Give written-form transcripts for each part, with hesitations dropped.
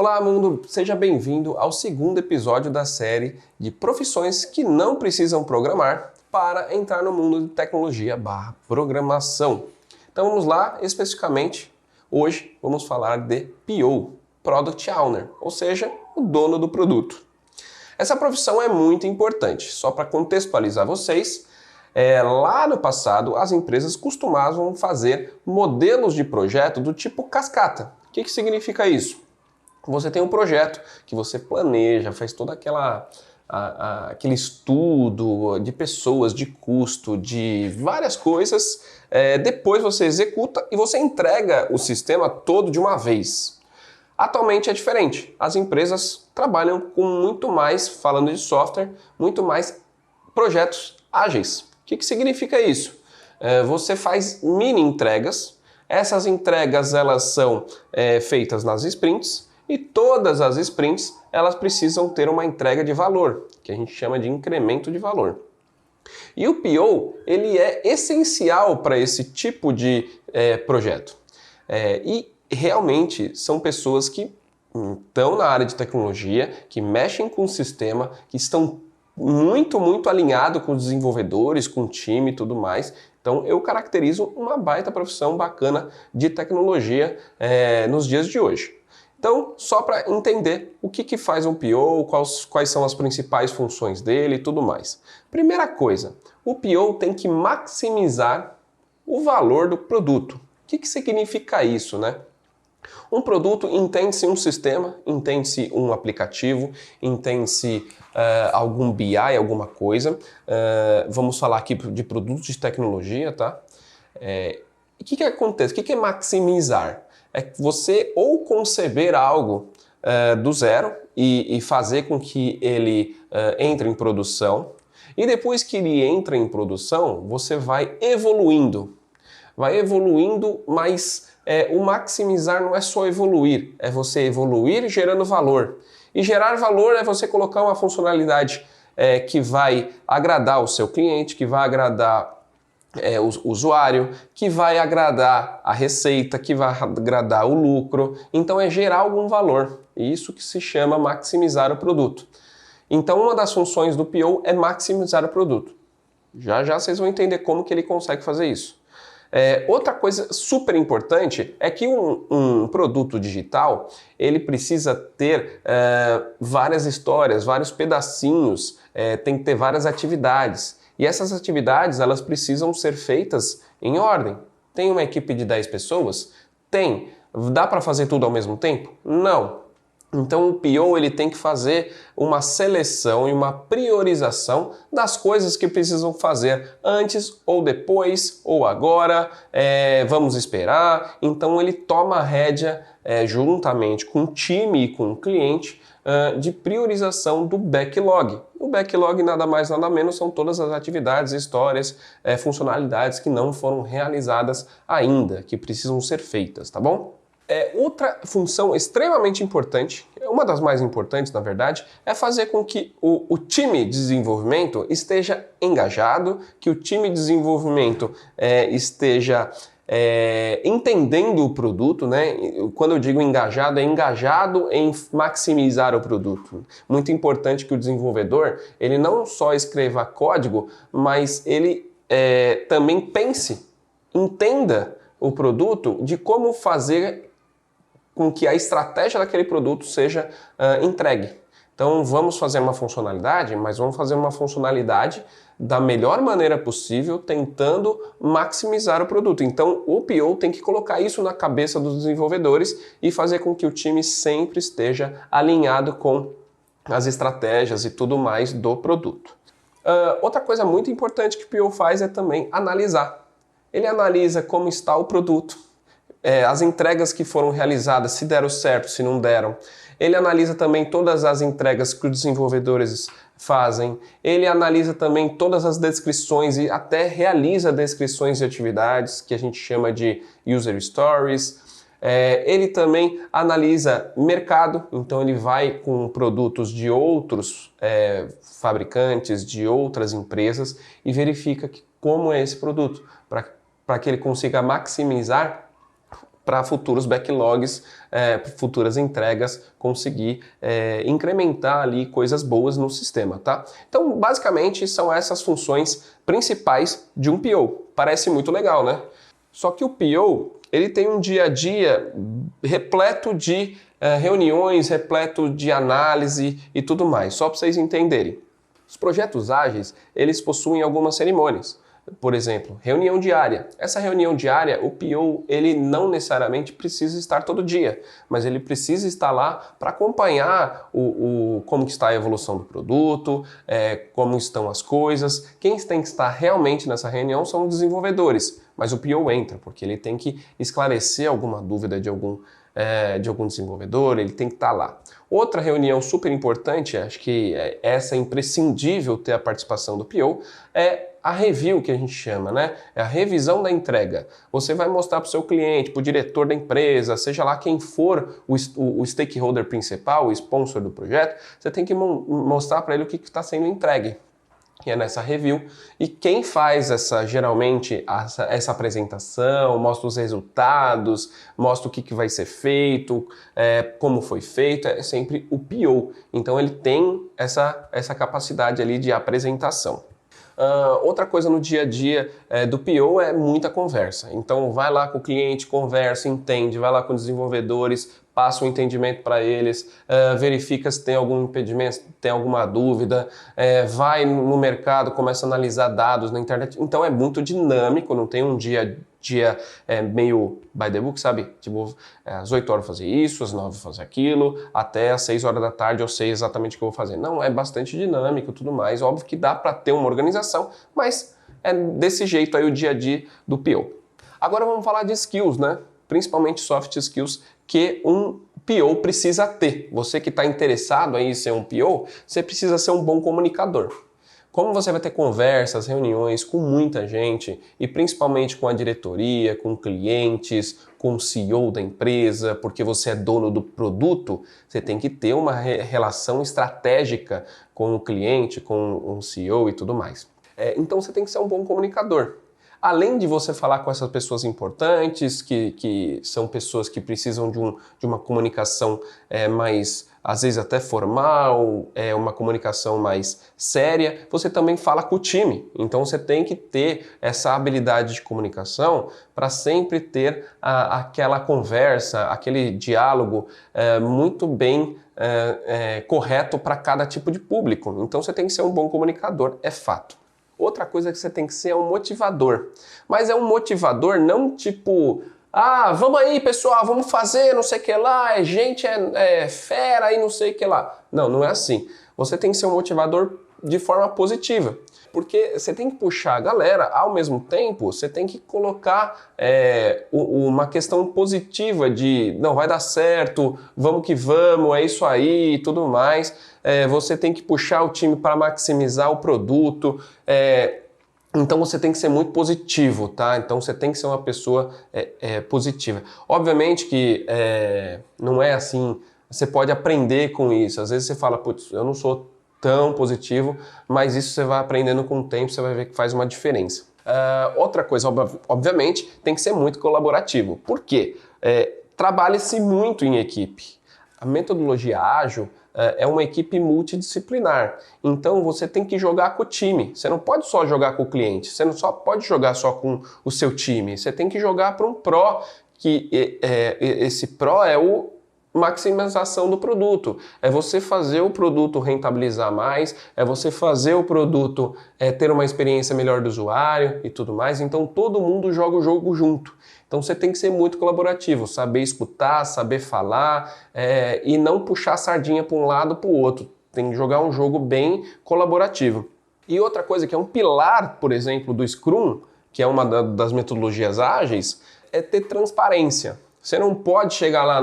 Olá, mundo! Seja bem-vindo ao segundo episódio da série de profissões que não precisam programar para entrar no mundo de tecnologia/programação. Então vamos lá, especificamente, hoje vamos falar de PO, Product Owner, ou seja, o dono do produto. Essa profissão é muito importante, só para contextualizar vocês, lá no passado as empresas costumavam fazer modelos de projeto do tipo cascata. O que significa isso? Você tem um projeto que você planeja, faz todo aquele estudo de pessoas, de custo, de várias coisas, depois você executa e você entrega o sistema todo de uma vez. Atualmente é diferente, as empresas trabalham com muito mais, falando de software, muito mais projetos ágeis. O que significa isso? Você faz mini entregas, essas entregas elas são feitas nas sprints, e todas as sprints, elas precisam ter uma entrega de valor, que a gente chama de incremento de valor. E o PO, ele é essencial para esse tipo de projeto. E realmente são pessoas que estão na área de tecnologia, que mexem com o sistema, que estão muito alinhados com os desenvolvedores, com o time e tudo mais. Então eu caracterizo uma baita profissão bacana de tecnologia nos dias de hoje. Então, só para entender o que faz um PO, quais são as principais funções dele e tudo mais. Primeira coisa, o PO tem que maximizar o valor do produto. O que significa isso, né? Um produto entende-se um sistema, entende-se um aplicativo, entende-se algum BI, alguma coisa. Vamos falar aqui de produtos de tecnologia, tá? O que acontece? O que é maximizar? É você ou conceber algo do zero e fazer com que ele entre em produção, e depois que ele entra em produção, você vai evoluindo. Mas o maximizar não é só evoluir, é você evoluir gerando valor. E gerar valor é você colocar uma funcionalidade que vai agradar o seu cliente, que vai agradar o usuário, que vai agradar a receita, que vai agradar o lucro. Então é gerar algum valor. Isso que se chama maximizar o produto. Então uma das funções do PO é maximizar o produto. Já vocês vão entender como que ele consegue fazer isso. Outra coisa super importante é que um produto digital ele precisa ter várias histórias, vários pedacinhos, tem que ter várias atividades. E essas atividades, elas precisam ser feitas em ordem. Tem uma equipe de 10 pessoas? Tem. Dá para fazer tudo ao mesmo tempo? Não. Então o PO ele tem que fazer uma seleção e uma priorização das coisas que precisam fazer antes ou depois ou agora, vamos esperar. Então ele toma a rédea juntamente com o time e com o cliente de priorização do backlog. O backlog nada mais nada menos são todas as atividades, histórias, funcionalidades que não foram realizadas ainda, que precisam ser feitas, tá bom? Outra função extremamente importante, uma das mais importantes na verdade, é fazer com que o time de desenvolvimento esteja engajado, que o time de desenvolvimento esteja entendendo o produto, né? Quando eu digo engajado, é engajado em maximizar o produto. Muito importante que o desenvolvedor, ele não só escreva código, mas ele também pense, entenda o produto de como fazer com que a estratégia daquele produto seja entregue. Então vamos fazer uma funcionalidade, mas vamos fazer uma funcionalidade da melhor maneira possível, tentando maximizar o produto. Então o PO tem que colocar isso na cabeça dos desenvolvedores e fazer com que o time sempre esteja alinhado com as estratégias e tudo mais do produto. Outra coisa muito importante que o PO faz é também analisar. Ele analisa como está o produto, as entregas que foram realizadas, se deram certo, se não deram. Ele analisa também todas as entregas que os desenvolvedores fazem. Ele analisa também todas as descrições e até realiza descrições de atividades, que a gente chama de user stories. Ele também analisa mercado, então ele vai com produtos de outros fabricantes, de outras empresas e verifica como é esse produto, para que ele consiga maximizar para futuros backlogs, futuras entregas, conseguir incrementar ali coisas boas no sistema, tá? Então, basicamente, são essas funções principais de um PO. Parece muito legal, né? Só que o PO, ele tem um dia a dia repleto de reuniões, repleto de análise e tudo mais, só para vocês entenderem. Os projetos ágeis, eles possuem algumas cerimônias. Por exemplo, reunião diária. Essa reunião diária, o PO, ele não necessariamente precisa estar todo dia, mas ele precisa estar lá para acompanhar como que está a evolução do produto, como estão as coisas. Quem tem que estar realmente nessa reunião são os desenvolvedores, mas o PO entra, porque ele tem que esclarecer alguma dúvida de algum desenvolvedor, ele tem que estar lá. Outra reunião super importante, acho que essa é imprescindível ter a participação do PO, é a review, que a gente chama, né? É a revisão da entrega. Você vai mostrar para o seu cliente, para o diretor da empresa, seja lá quem for o stakeholder principal, o sponsor do projeto, você tem que mostrar para ele o que está sendo entregue. Que é nessa review, e quem faz geralmente essa apresentação, mostra os resultados, mostra o que vai ser feito, como foi feito, é sempre o PO. Então ele tem essa capacidade ali de apresentação. Outra coisa no dia a dia do PO é muita conversa. Então vai lá com o cliente, conversa, entende, vai lá com os desenvolvedores, passa o entendimento para eles, verifica se tem algum impedimento, se tem alguma dúvida, vai no mercado, começa a analisar dados na internet. Então é muito dinâmico, não tem um dia a dia meio by the book, sabe? Tipo, às 8 horas eu vou fazer isso, às 9 eu vou fazer aquilo, até às 6 horas da tarde eu sei exatamente o que eu vou fazer. Não, é bastante dinâmico e tudo mais. Óbvio que dá para ter uma organização, mas é desse jeito aí o dia a dia do PO. Agora vamos falar de skills, né? Principalmente soft skills que um PO precisa ter. Você que está interessado aí em ser um PO, você precisa ser um bom comunicador. Como você vai ter conversas, reuniões com muita gente e principalmente com a diretoria, com clientes, com o CEO da empresa, porque você é dono do produto, você tem que ter uma relação estratégica com o cliente, com o CEO e tudo mais. Então você tem que ser um bom comunicador. Além de você falar com essas pessoas importantes, que são pessoas que precisam de uma comunicação mais, às vezes até formal, uma comunicação mais séria, você também fala com o time. Então você tem que ter essa habilidade de comunicação para sempre ter aquela conversa, aquele diálogo muito bem correto para cada tipo de público. Então você tem que ser um bom comunicador, é fato. Outra coisa que você tem que ser é um motivador. Mas é um motivador não tipo, vamos aí pessoal, vamos fazer não sei o que lá, gente é fera e não sei o que lá. Não, não é assim. Você tem que ser um motivador de forma positiva. Porque você tem que puxar a galera, ao mesmo tempo, você tem que colocar uma questão positiva de não, vai dar certo, vamos que vamos, é isso aí e tudo mais. Você tem que puxar o time para maximizar o produto. Então você tem que ser muito positivo, tá? Então você tem que ser uma pessoa positiva. Obviamente que não é assim, você pode aprender com isso. Às vezes você fala, putz, eu não sou tão positivo, mas isso você vai aprendendo com o tempo, você vai ver que faz uma diferença. Outra coisa, obviamente, tem que ser muito colaborativo. Por quê? Trabalha-se muito em equipe. A metodologia ágil é uma equipe multidisciplinar. Então você tem que jogar com o time. Você não pode só jogar com o cliente, você não só pode jogar só com o seu time. Você tem que jogar para um pró, que esse pró é o maximização do produto, é você fazer o produto rentabilizar mais, é você fazer o produto ter uma experiência melhor do usuário e tudo mais. Então todo mundo joga o jogo junto. Então você tem que ser muito colaborativo, saber escutar, saber falar e não puxar a sardinha para um lado para o outro. Tem que jogar um jogo bem colaborativo. E outra coisa que é um pilar, por exemplo, do Scrum, que é uma das metodologias ágeis, é ter transparência. Você não pode chegar lá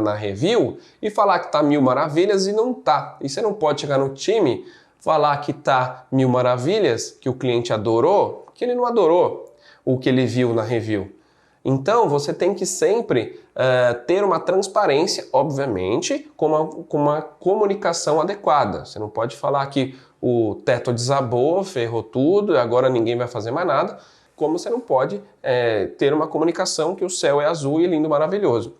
na review e falar que tá 1000 maravilhas e não tá. E você não pode chegar no time, falar que tá 1000 maravilhas, que o cliente adorou, que ele não adorou o que ele viu na review. Então você tem que sempre ter uma transparência, obviamente, com uma comunicação adequada. Você não pode falar que o teto desabou, ferrou tudo e agora ninguém vai fazer mais nada. como você não pode ter uma comunicação que o céu é azul e lindo, maravilhoso.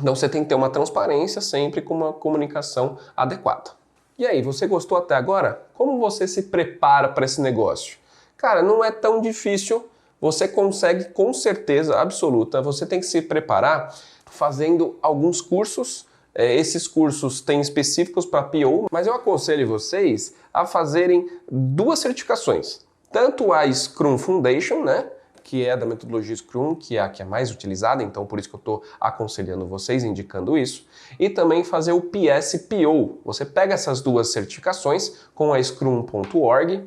Então você tem que ter uma transparência sempre com uma comunicação adequada. E aí, você gostou até agora? Como você se prepara para esse negócio? Cara, não é tão difícil, você consegue com certeza absoluta, você tem que se preparar fazendo alguns cursos. Esses cursos têm específicos para PO, mas eu aconselho vocês a fazerem 2 certificações. Tanto a Scrum Foundation, né, que é da metodologia Scrum, que é a que é mais utilizada, então por isso que eu estou aconselhando vocês, indicando isso, e também fazer o PSPO. Você pega essas 2 certificações com a Scrum.org,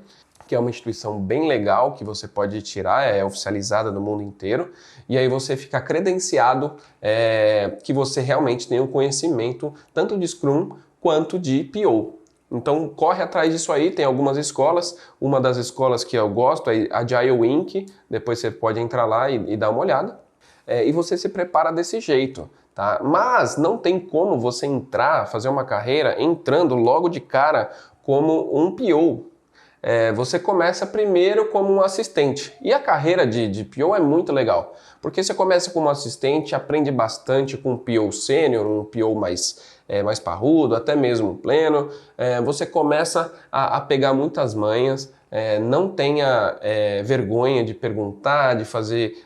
que é uma instituição bem legal, que você pode tirar, é oficializada no mundo inteiro, e aí você fica credenciado que você realmente tem um conhecimento tanto de Scrum quanto de PO. Então corre atrás disso aí, tem algumas escolas, uma das escolas que eu gosto é a Agile Inc., depois você pode entrar lá e dar uma olhada, e você se prepara desse jeito, tá? Mas não tem como você fazer uma carreira entrando logo de cara como um PO. Você começa primeiro como um assistente. E a carreira de PO é muito legal, porque você começa como assistente, aprende bastante com um PO sênior, um PO mais parrudo, até mesmo pleno. Você começa a pegar muitas manhas, não tenha vergonha de perguntar, de fazer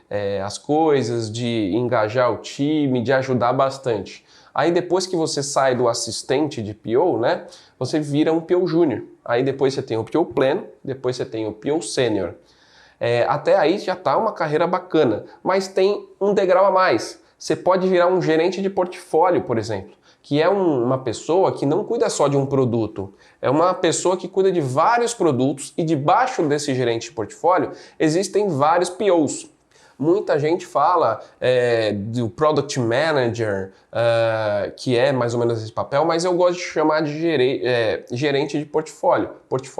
as coisas, de engajar o time, de ajudar bastante. Aí depois que você sai do assistente de PO, né, você vira um PO Júnior. Aí depois você tem o PO pleno, depois você tem o PO sênior. Até aí já está uma carreira bacana, mas tem um degrau a mais. Você pode virar um gerente de portfólio, por exemplo, que é uma pessoa que não cuida só de um produto, é uma pessoa que cuida de vários produtos e debaixo desse gerente de portfólio existem vários POs. Muita gente fala do Product Manager, que é mais ou menos esse papel, mas eu gosto de chamar de gerente de portfólio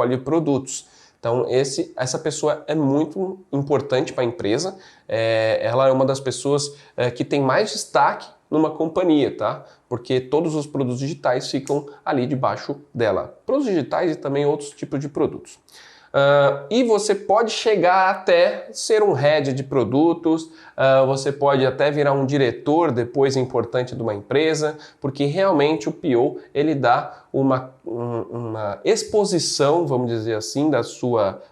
de produtos. Então essa pessoa é muito importante para a empresa, ela é uma das pessoas que tem mais destaque numa companhia, tá? Porque todos os produtos digitais ficam ali debaixo dela. Produtos digitais e também outros tipos de produtos. E você pode chegar até ser um head de produtos, você pode até virar um diretor depois importante de uma empresa, porque realmente o PO ele dá uma exposição, vamos dizer assim,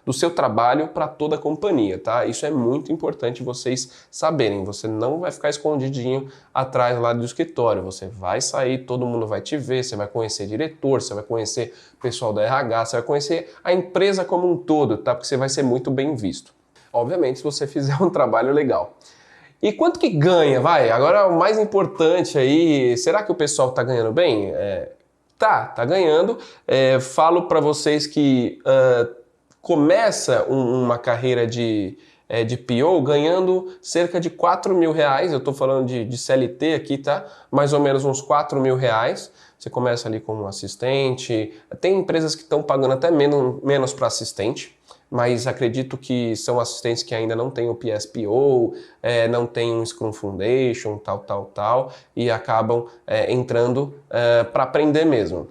do seu trabalho para toda a companhia, tá? Isso é muito importante vocês saberem. Você não vai ficar escondidinho atrás lá do escritório, você vai sair, todo mundo vai te ver, você vai conhecer diretor, você vai conhecer pessoal da RH, você vai conhecer a empresa como um todo, tá? Porque você vai ser muito bem visto. Obviamente, se você fizer um trabalho legal. E quanto que ganha, vai? Agora o mais importante aí, será que o pessoal tá ganhando bem? Tá ganhando. Falo para vocês que começa uma carreira de PO ganhando cerca de 4 mil reais, eu estou falando de CLT aqui, tá? Mais ou menos uns 4 mil reais. Você começa ali como assistente, tem empresas que estão pagando até menos para assistente, mas acredito que são assistentes que ainda não têm o PSPO, não têm um Scrum Foundation, tal, e acabam entrando para aprender mesmo.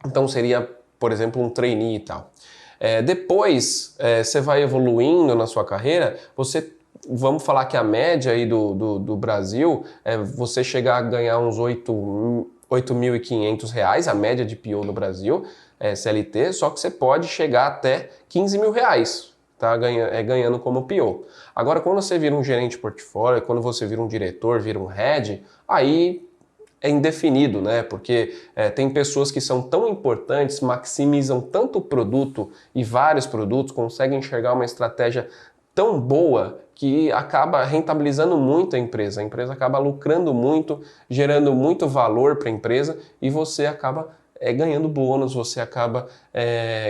Então seria, por exemplo, um trainee e tal. Depois, você vai evoluindo na sua carreira, vamos falar que a média aí do Brasil, você chegar a ganhar uns 8.500 reais, a média de PO no Brasil, CLT, só que você pode chegar até 15 mil reais, tá? Ganhando como PO. Agora, quando você vira um gerente de portfólio, quando você vira um diretor, vira um head, aí é indefinido, né? Porque tem pessoas que são tão importantes, maximizam tanto o produto e vários produtos, conseguem enxergar uma estratégia tão boa que acaba rentabilizando muito a empresa acaba lucrando muito, gerando muito valor para a empresa e você acaba ganhando bônus, você acaba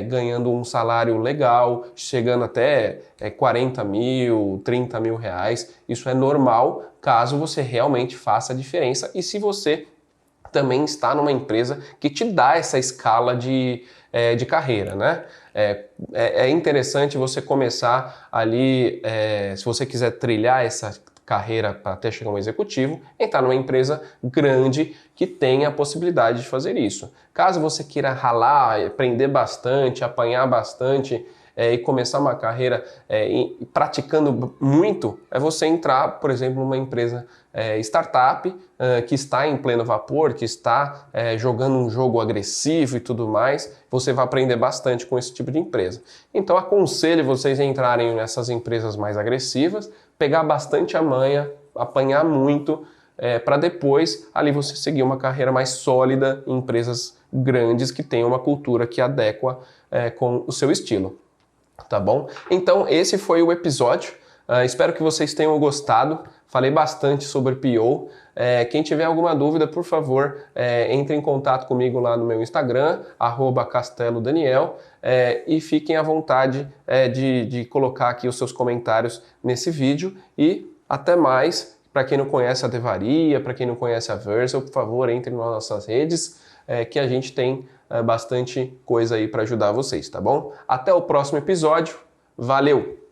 ganhando um salário legal, chegando até 40 mil, 30 mil reais. Isso é normal caso você realmente faça a diferença e se você também está numa empresa que te dá essa escala de carreira, né? É interessante você começar ali, se você quiser trilhar essa carreira para até chegar a um executivo, entrar numa empresa grande que tenha a possibilidade de fazer isso. Caso você queira ralar, aprender bastante, apanhar bastante, e começar uma carreira praticando muito, é você entrar, por exemplo, numa empresa startup que está em pleno vapor, que está jogando um jogo agressivo e tudo mais. Você vai aprender bastante com esse tipo de empresa. Então aconselho vocês a entrarem nessas empresas mais agressivas, pegar bastante a manha, apanhar muito, para depois ali você seguir uma carreira mais sólida em empresas grandes que tenham uma cultura que adequa com o seu estilo. Tá bom? Então esse foi o episódio. Espero que vocês tenham gostado. Falei bastante sobre PO. Quem tiver alguma dúvida, por favor, entre em contato comigo lá no meu Instagram, @castelodaniel, e fiquem à vontade de colocar aqui os seus comentários nesse vídeo. E até mais. Para quem não conhece a Devaria, para quem não conhece a Vercel, por favor, entre nas nossas redes, que a gente tem bastante coisa aí para ajudar vocês, tá bom? Até o próximo episódio. Valeu!